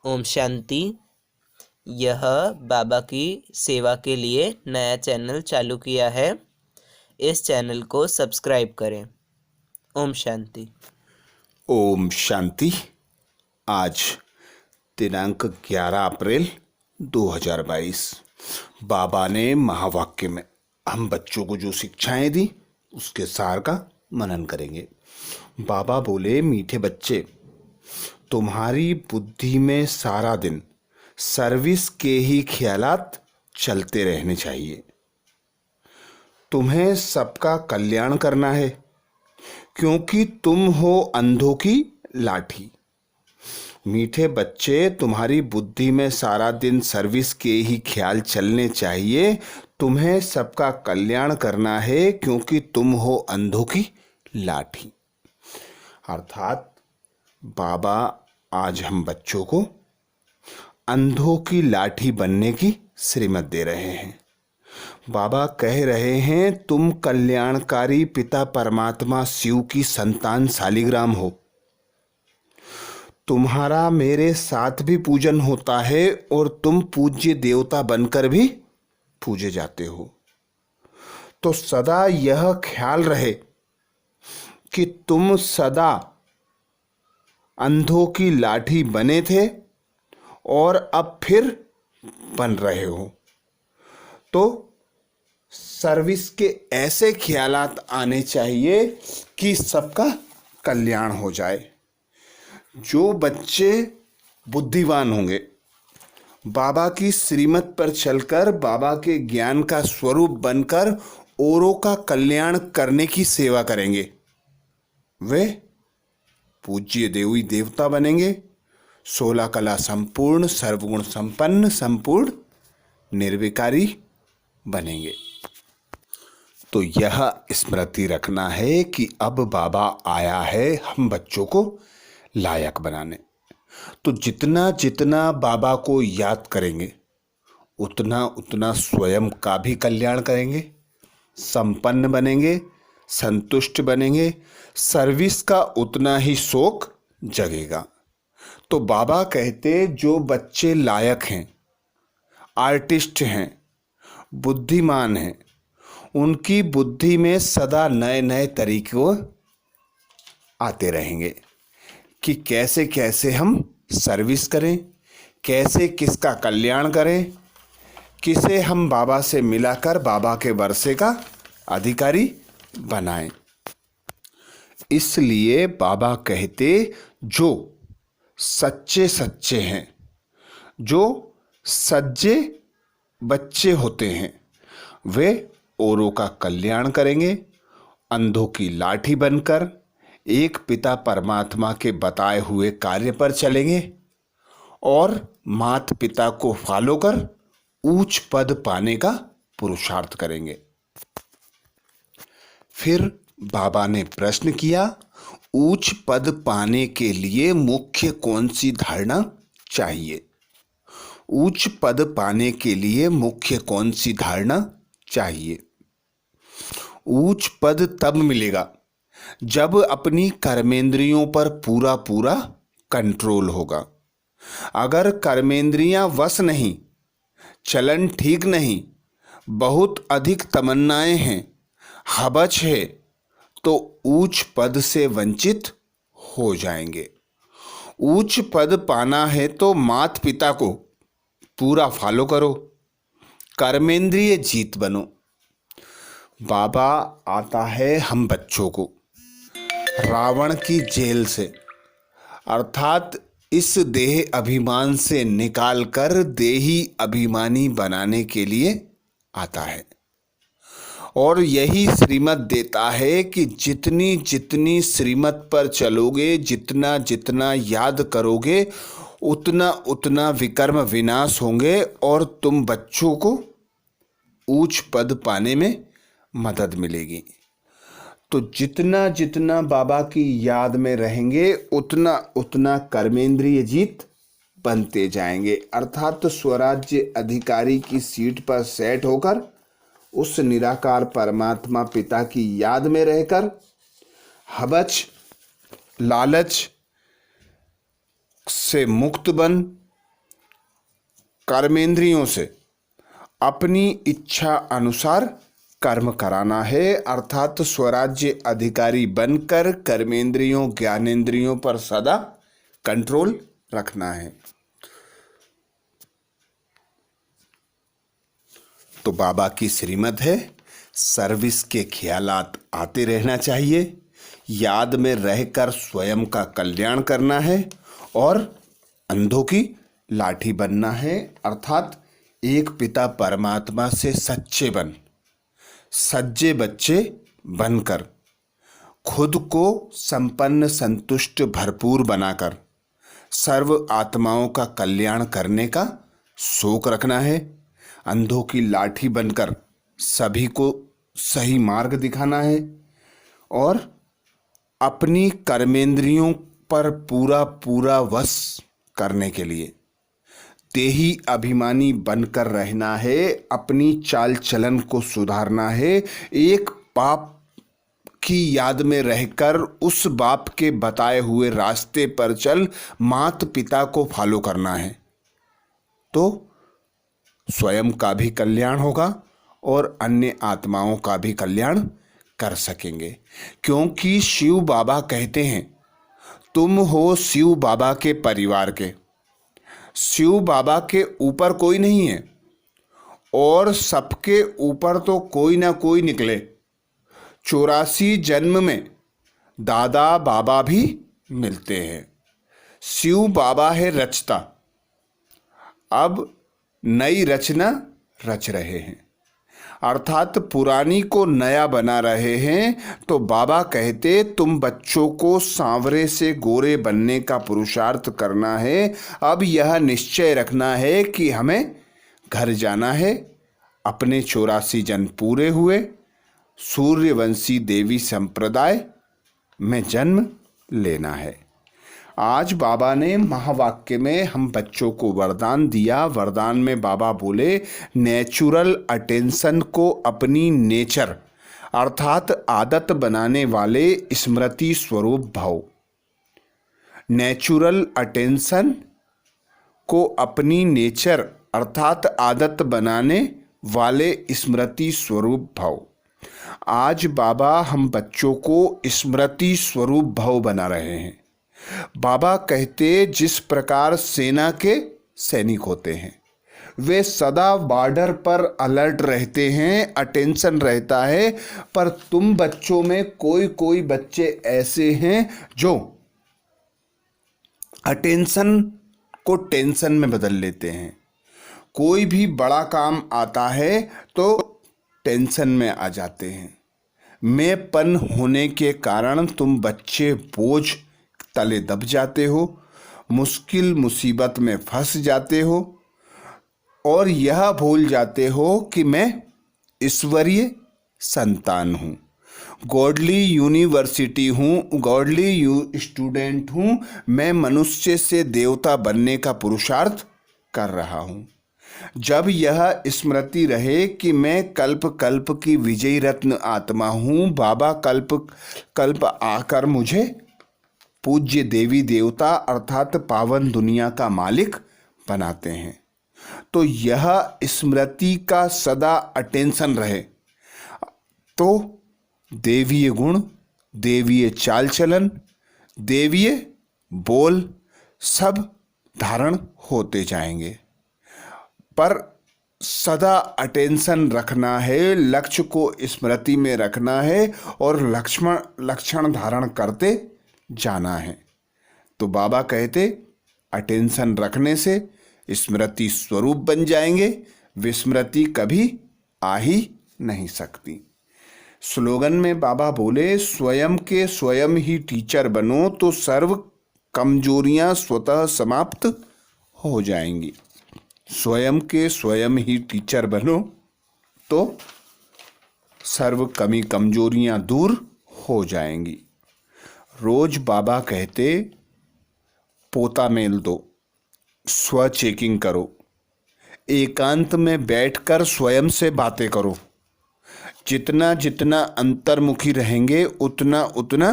ओम शांति। यह बाबा की सेवा के लिए नया चैनल चालू किया है। इस चैनल को सब्सक्राइब करें। ओम शांति। ओम शांति। आज दिनांक 11 अप्रैल 2022 बाबा ने महावाक्य में हम बच्चों को जो शिक्षाएं दी उसके सार का मनन करेंगे। बाबा बोले, मीठे बच्चे, तुम्हारी बुद्धि में सारा दिन सर्विस के ही ख्यालात चलते रहने चाहिए। तुम्हें सबका कल्याण करना है, क्योंकि तुम हो अंधों की लाठी। मीठे बच्चे, तुम्हारी बुद्धि में सारा दिन सर्विस के ही ख्याल चलने चाहिए। तुम्हें सबका कल्याण करना है, क्योंकि तुम हो अंधों की लाठी। अर्थात बाबा आज हम बच्चों को अंधों की लाठी बनने की श्रीमत दे रहे हैं। बाबा कह रहे हैं, तुम कल्याणकारी पिता परमात्मा शिव की संतान शालिग्राम हो। तुम्हारा मेरे साथ भी पूजन होता है और तुम पूज्य देवता बनकर भी पूजे जाते हो। तो सदा यह ख्याल रहे कि तुम सदा अंधों की लाठी बने थे और अब फिर बन रहे हो। तो सर्विस के ऐसे ख्यालात आने चाहिए कि सबका कल्याण हो जाए। जो बच्चे बुद्धिमान होंगे, बाबा की श्रीमत पर चलकर बाबा के ज्ञान का स्वरूप बनकर औरों का कल्याण करने की सेवा करेंगे, वे पूज्य देवी देवता बनेंगे। 16 कला संपूर्ण, सर्वगुण संपन्न, संपूर्ण निर्विकारी बनेंगे। तो यह स्मृति रखना है कि अब बाबा आया है हम बच्चों को लायक बनाने। तो जितना जितना बाबा को याद करेंगे, उतना उतना स्वयं का भी कल्याण करेंगे, संपन्न बनेंगे, संतुष्ट बनेंगे, सर्विस का उतना ही शौक जगेगा। तो बाबा कहते, जो बच्चे लायक हैं, आर्टिस्ट हैं, बुद्धिमान हैं, उनकी बुद्धि में सदा नए नए तरीके आते रहेंगे कि कैसे कैसे हम सर्विस करें, कैसे किसका कल्याण करें, किसे हम बाबा से मिलाकर बाबा के वर्षे का अधिकारी बनाएं। इसलिए बाबा कहते, जो सच्चे सच्चे हैं, जो सच्चे बच्चे होते हैं, वे औरों का कल्याण करेंगे, अंधों की लाठी बनकर एक पिता परमात्मा के बताए हुए कार्य पर चलेंगे और माता पिता को फॉलो कर ऊंच पद पाने का पुरुषार्थ करेंगे। फिर बाबा ने प्रश्न किया, ऊंच पद पाने के लिए मुख्य कौन सी धारणा चाहिए? उच्च पद पाने के लिए मुख्य कौन सी धारणा चाहिए? उच्च पद तब मिलेगा जब अपनी कर्मेंद्रियों पर पूरा पूरा कंट्रोल होगा। अगर कर्मेंद्रियां वश नहीं, चलन ठीक नहीं, बहुत अधिक तमन्नाएं हैं, हबच है, तो उच्च पद से वंचित हो जाएंगे। उच्च पद पाना है तो माता पिता को पूरा फॉलो करो, कर्मेंद्रिय जीत बनो। बाबा आता है हम बच्चों को रावण की जेल से, अर्थात इस देह अभिमान से निकालकर देही अभिमानी बनाने के लिए आता है। और यही श्रीमत देता है कि जितनी जितनी श्रीमत पर चलोगे, जितना जितना याद करोगे, उतना उतना विकर्म विनाश होंगे और तुम बच्चों को ऊंच पद पाने में मदद मिलेगी। तो जितना जितना बाबा की याद में रहेंगे, उतना उतना कर्मेंद्रिय जीत बनते जाएंगे। अर्थात स्वराज्य अधिकारी की सीट पर सेट होकर उस निराकार परमात्मा पिता की याद में रहकर हबच लालच से मुक्त बन कर्मेंद्रियों से अपनी इच्छा अनुसार कर्म कराना है, अर्थात स्वराज्य अधिकारी बनकर कर्मेंद्रियों ज्ञानेंद्रियों पर सदा कंट्रोल रखना है। तो बाबा की श्रीमत है, सर्विस के ख्यालात आते रहना चाहिए, याद में रहकर स्वयं का कल्याण करना है और अंधों की लाठी बनना है, अर्थात एक पिता परमात्मा से सच्चे बच्चे बनकर खुद को संपन्न संतुष्ट भरपूर बनाकर सर्व आत्माओं का कल्याण करने का शौक रखना है, अंधों की लाठी बनकर सभी को सही मार्ग दिखाना है और अपनी कर्मेंद्रियों पर पूरा वश करने के लिए देही अभिमानी बनकर रहना है, अपनी चाल चलन को सुधारना है, एक पाप की याद में रहकर उस बाप के बताए हुए रास्ते पर चल माता पिता को फॉलो करना है, तो स्वयं का भी कल्याण होगा और अन्य आत्माओं का भी कल्याण कर सकेंगे। क्योंकि शिव बाबा कहते हैं, तुम हो शिव बाबा के परिवार के, शिव बाबा के ऊपर कोई नहीं है और सबके ऊपर तो कोई ना कोई निकले। 84 जन्म में दादा बाबा भी मिलते हैं। शिव बाबा है रचता, अब नई रचना रच रहे हैं, अर्थात पुरानी को नया बना रहे हैं। तो बाबा कहते, तुम बच्चों को सांवरे से गोरे बनने का पुरुषार्थ करना है। अब यह निश्चय रखना है कि हमें घर जाना है, अपने 84 जन्म पूरे हुए, सूर्यवंशी देवी संप्रदाय में जन्म लेना है। आज बाबा ने महावाक्य में हम बच्चों को वरदान दिया। वरदान में बाबा बोले, नेचुरल अटेंशन को अपनी नेचर अर्थात आदत बनाने वाले स्मृति स्वरूप भाव। नेचुरल अटेंशन को अपनी नेचर अर्थात आदत बनाने वाले स्मृति स्वरूप भाव। आज बाबा हम बच्चों को स्मृति स्वरूप भाव बना रहे हैं। बाबा कहते, जिस प्रकार सेना के सैनिक होते हैं, वे सदा बॉर्डर पर अलर्ट रहते हैं, अटेंशन रहता है, पर तुम बच्चों में कोई बच्चे ऐसे हैं जो अटेंशन को टेंशन में बदल लेते हैं। कोई भी बड़ा काम आता है तो टेंशन में आ जाते हैं। मैंपन होने के कारण तुम बच्चे बोझ तले दब जाते हो, मुश्किल मुसीबत में फंस जाते हो और यह भूल जाते हो कि मैं ईश्वरीय संतान हूँ, गॉडली यूनिवर्सिटी हूँ, गॉडली स्टूडेंट हूँ। मैं मनुष्य से देवता बनने का पुरुषार्थ कर रहा हूँ। जब यह स्मृति रहे कि मैं कल्प कल्प की विजयी रत्न आत्मा हूँ, बाबा कल्प कल्प आकर मुझे पूज्य देवी देवता अर्थात पावन दुनिया का मालिक बनाते हैं, तो यह स्मृति का सदा अटेंशन रहे तो देवीय गुण, देवीय चाल चलन, देवीय बोल सब धारण होते जाएंगे। पर सदा अटेंशन रखना है, लक्ष्य को स्मृति में रखना है और लक्षण धारण करते जाना है। तो बाबा कहते, अटेंशन रखने से स्मृति स्वरूप बन जाएंगे, विस्मृति कभी आ ही नहीं सकती। स्लोगन में बाबा बोले, स्वयं के स्वयं ही टीचर बनो तो सर्व कमजोरियां स्वतः समाप्त हो जाएंगी। स्वयं के स्वयं ही टीचर बनो तो सर्व कमजोरियां दूर हो जाएंगी। रोज बाबा कहते, पोता मेल दो, स्व चेकिंग करो, एकांत में बैठकर स्वयं से बातें करो। जितना जितना अंतर्मुखी रहेंगे उतना उतना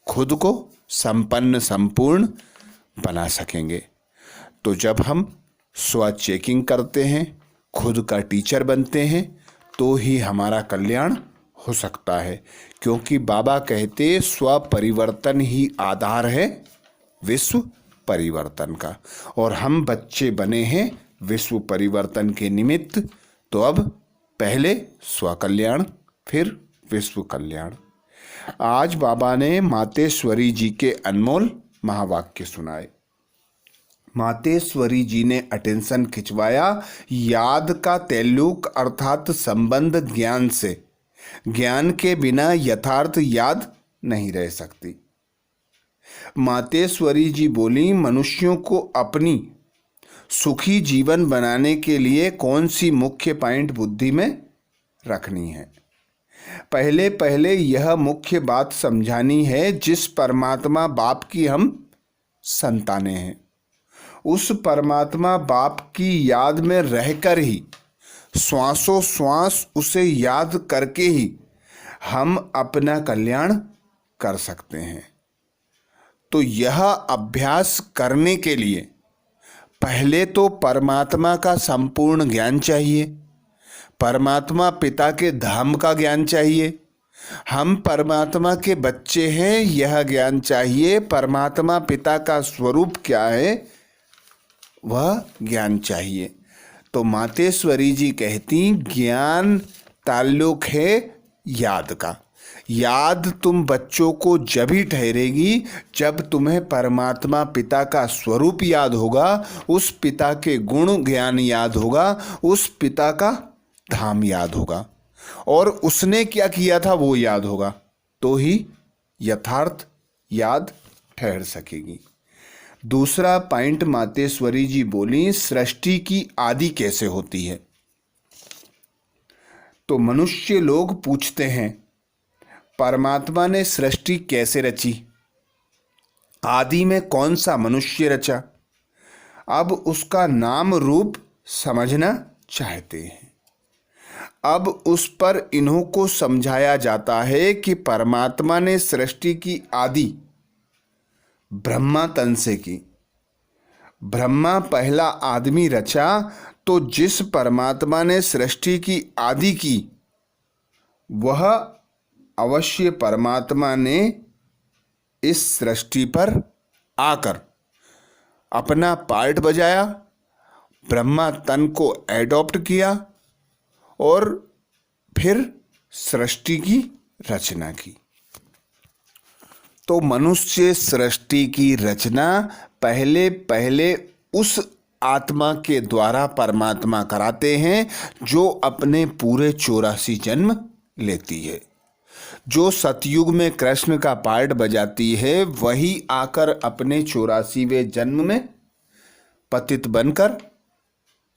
खुद को संपन्न संपूर्ण बना सकेंगे। तो जब हम स्व चेकिंग करते हैं, खुद का टीचर बनते हैं, तो ही हमारा कल्याण हो सकता है। क्योंकि बाबा कहते स्व परिवर्तन ही आधार है विश्व परिवर्तन का। और हम बच्चे बने हैं विश्व परिवर्तन के निमित्त। तो अब पहले स्व कल्याण, फिर विश्व कल्याण। आज बाबा ने मातेश्वरी जी के अनमोल महावाक्य सुनाए। मातेश्वरी जी ने अटेंशन खिंचवाया, याद का तैल्लुक अर्थात संबंध ज्ञान से। ज्ञान के बिना यथार्थ याद नहीं रह सकती। मातेश्वरी जी बोली, मनुष्यों को अपनी सुखी जीवन बनाने के लिए कौन सी मुख्य पॉइंट बुद्धि में रखनी है। पहले पहले यह मुख्य बात समझानी है, जिस परमात्मा बाप की हम संतानें हैं, उस परमात्मा बाप की याद में रहकर ही, श्वासों श्वास उसे याद करके ही हम अपना कल्याण कर सकते हैं। तो यह अभ्यास करने के लिए पहले तो परमात्मा का संपूर्ण ज्ञान चाहिए, परमात्मा पिता के धाम का ज्ञान चाहिए। हम परमात्मा के बच्चे हैं, यह ज्ञान चाहिए। परमात्मा पिता का स्वरूप क्या है, वह ज्ञान चाहिए। तो मातेश्वरी जी कहती, ज्ञान ताल्लुक है याद का। याद तुम बच्चों को जब ही ठहरेगी जब तुम्हें परमात्मा पिता का स्वरूप याद होगा, उस पिता के गुण ज्ञान याद होगा, उस पिता का धाम याद होगा, और उसने क्या किया था वो याद होगा, तो ही यथार्थ याद ठहर सकेगी। दूसरा पॉइंट मातेश्वरी जी बोली, सृष्टि की आदि कैसे होती है। तो मनुष्य लोग पूछते हैं, परमात्मा ने सृष्टि कैसे रची, आदि में कौन सा मनुष्य रचा। अब उसका नाम रूप समझना चाहते हैं। अब उस पर इन्हों को समझाया जाता है कि परमात्मा ने सृष्टि की आदि ब्रह्मा तन से की। ब्रह्मा पहला आदमी रचा, तो जिस परमात्मा ने सृष्टि की आदि की, वह अवश्य परमात्मा ने इस सृष्टि पर आकर अपना पार्ट बजाया, ब्रह्मा तन को एडॉप्ट किया और फिर सृष्टि की रचना की। तो मनुष्य सृष्टि की रचना पहले पहले उस आत्मा के द्वारा परमात्मा कराते हैं, जो अपने पूरे 84 जन्म लेती है। जो सतयुग में कृष्ण का पार्ट बजाती है, वही आकर अपने 84वें जन्म में पतित बनकर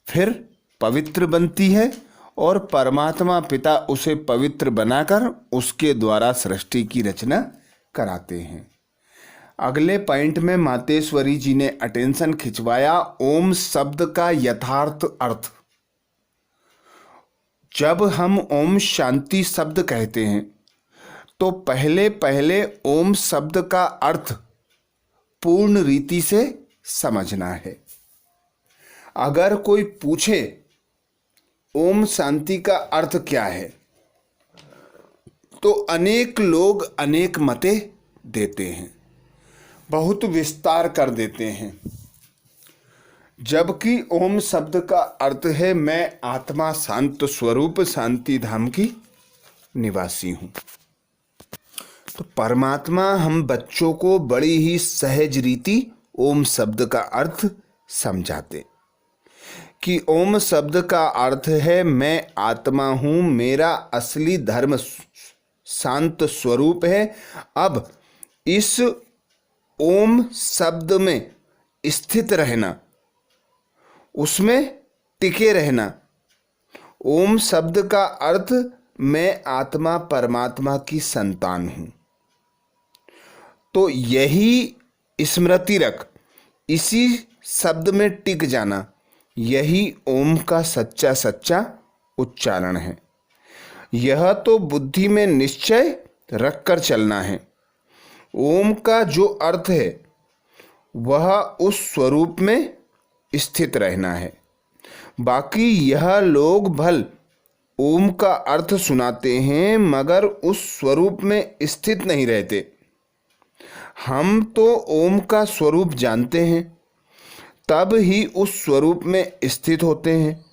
फिर पवित्र बनती है, और परमात्मा पिता उसे पवित्र बनाकर उसके द्वारा सृष्टि की रचना कराते हैं। अगले पॉइंट में मातेश्वरी जी ने अटेंशन खिंचवाया, ओम शब्द का यथार्थ अर्थ। जब हम ओम शांति शब्द कहते हैं, तो पहले पहले ओम शब्द का अर्थ पूर्ण रीति से समझना है। अगर कोई पूछे ओम शांति का अर्थ क्या है, तो अनेक लोग अनेक मते देते हैं, बहुत विस्तार कर देते हैं। जबकि ओम शब्द का अर्थ है, मैं आत्मा शांत स्वरूप शांति धाम की निवासी हूं। तो परमात्मा हम बच्चों को बड़ी ही सहज रीति ओम शब्द का अर्थ समझाते कि ओम शब्द का अर्थ है, मैं आत्मा हूं, मेरा असली धर्म शांत स्वरूप है। अब इस ओम शब्द में स्थित रहना, उसमें टिके रहना। ओम शब्द का अर्थ मैं आत्मा परमात्मा की संतान हूं। तो यही स्मृति रख, इसी शब्द में टिक जाना, यही ओम का सच्चा सच्चा उच्चारण है। यह तो बुद्धि में निश्चय रखकर चलना है। ओम का जो अर्थ है, वह उस स्वरूप में स्थित रहना है। बाकी यह लोग भल ओम का अर्थ सुनाते हैं मगर उस स्वरूप में स्थित नहीं रहते। हम तो ओम का स्वरूप जानते हैं, तब ही उस स्वरूप में स्थित होते हैं।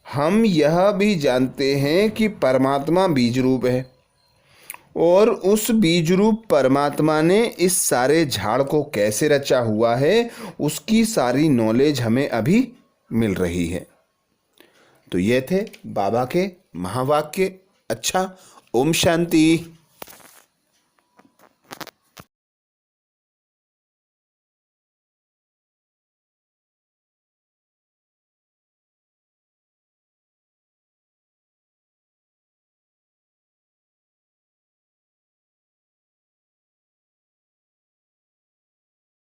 हम यह भी जानते हैं कि परमात्मा बीज रूप है और उस बीज रूप परमात्मा ने इस सारे झाड़ को कैसे रचा हुआ है, उसकी सारी नॉलेज हमें अभी मिल रही है। तो ये थे बाबा के महावाक्य। अच्छा, ओम शांति।